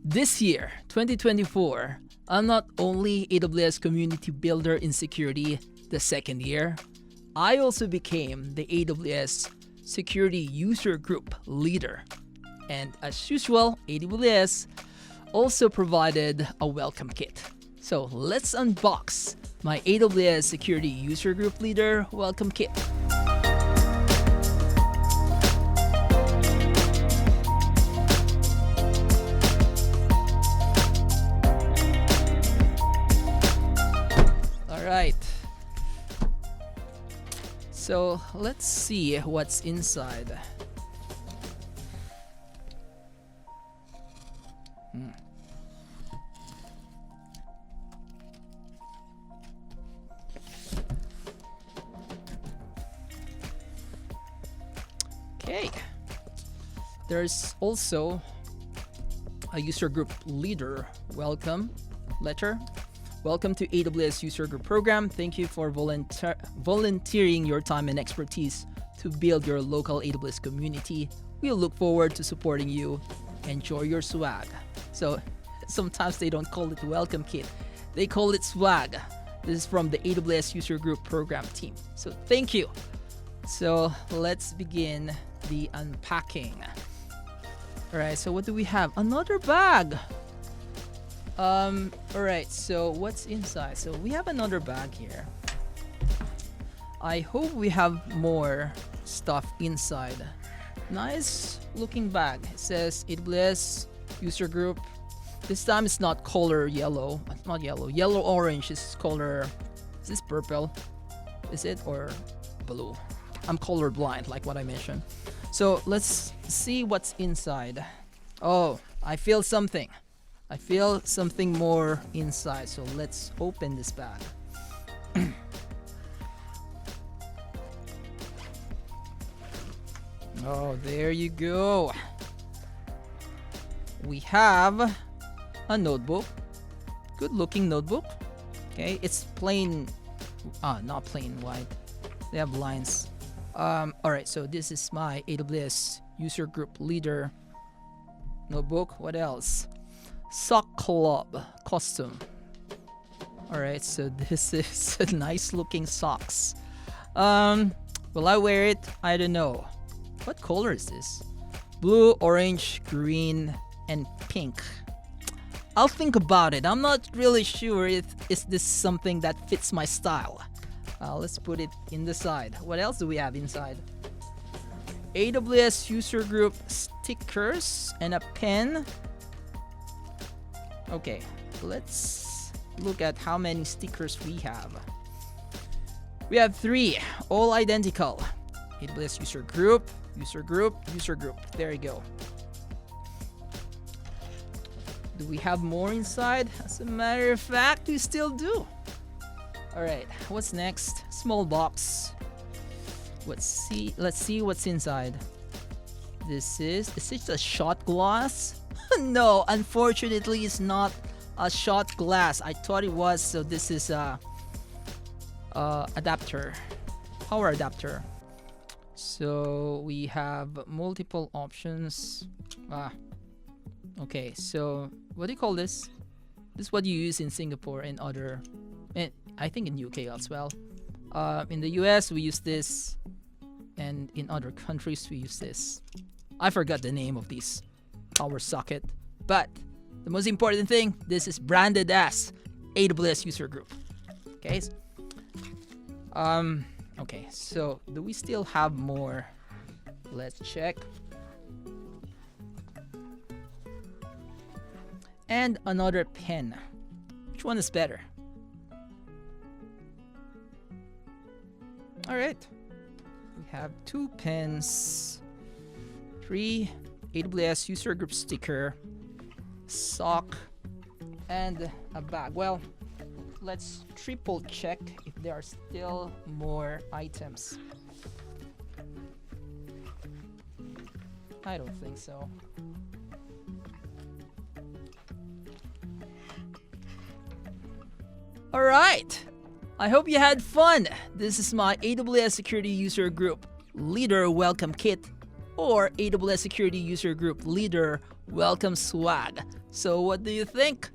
This year, 2024, I'm not only AWS Community Builder in Security the second year, I also became the AWS Security User Group Leader. And as usual, AWS also provided a welcome kit. So let's unbox my AWS Security User Group Leader welcome kit. Alright, so let's see what's inside. Okay, there's also a user group leader welcome letter. Welcome to AWS User Group Program. Thank you for volunteering your time and expertise to build your local AWS community. We look forward to supporting you. Enjoy your swag. So sometimes they don't call it welcome kit. They call it swag. This is from the AWS User Group Program team. So thank you. So let's begin the unpacking. All right, so what do we have? Another bag. All right, so what's inside? So we have another bag here. I hope we have more stuff inside. Nice looking bag. It says AWS User Group. This time it's not color yellow. Not yellow. Yellow orange is color. Is this purple? Is it or blue? I'm colorblind, like what I mentioned. So let's see what's inside. Oh, I feel something. I feel something more inside. So let's open this bag. Oh, there you go. We have a notebook. Good looking notebook. Okay, it's plain, not plain white. They have lines. All right, so this is my AWS User Group Leader notebook. What else? Sock Club Custom. All right, so this is a nice looking socks. Will I wear it? I don't know. What color is this? Blue, orange, green, and pink. I'll think about it. I'm not really sure if is this something that fits my style. Let's put it in the side. What else do we have inside? AWS User Group stickers and a pen. Okay, let's look at how many stickers we have. We have 3, all identical. AWS User Group, User Group, User Group. There you go. Do we have more inside? As a matter of fact, we still do. Alright, what's next? Small box. Let's see what's inside. Is it a shot glass? No, unfortunately it's not a shot glass. I thought it was, so this is a adapter, power adapter. So we have multiple options. Okay, so what do you call this? This is what you use in Singapore and other, and I think in UK as well. In the US we use this, and in other countries we use this. I forgot the name of this power socket, but the most important thing, this is branded as AWS User Group. Okay. Okay, so do we still have more? Let's check. And another pen. Which one is better? All right. We have 2 pens, 3 AWS User Group sticker, sock, and a bag. Well, let's triple check if there are still more items. I don't think so. All right. I hope you had fun. This is my AWS Security User Group Leader Welcome Kit, or AWS Security User Group Leader Welcome Swag. So what do you think?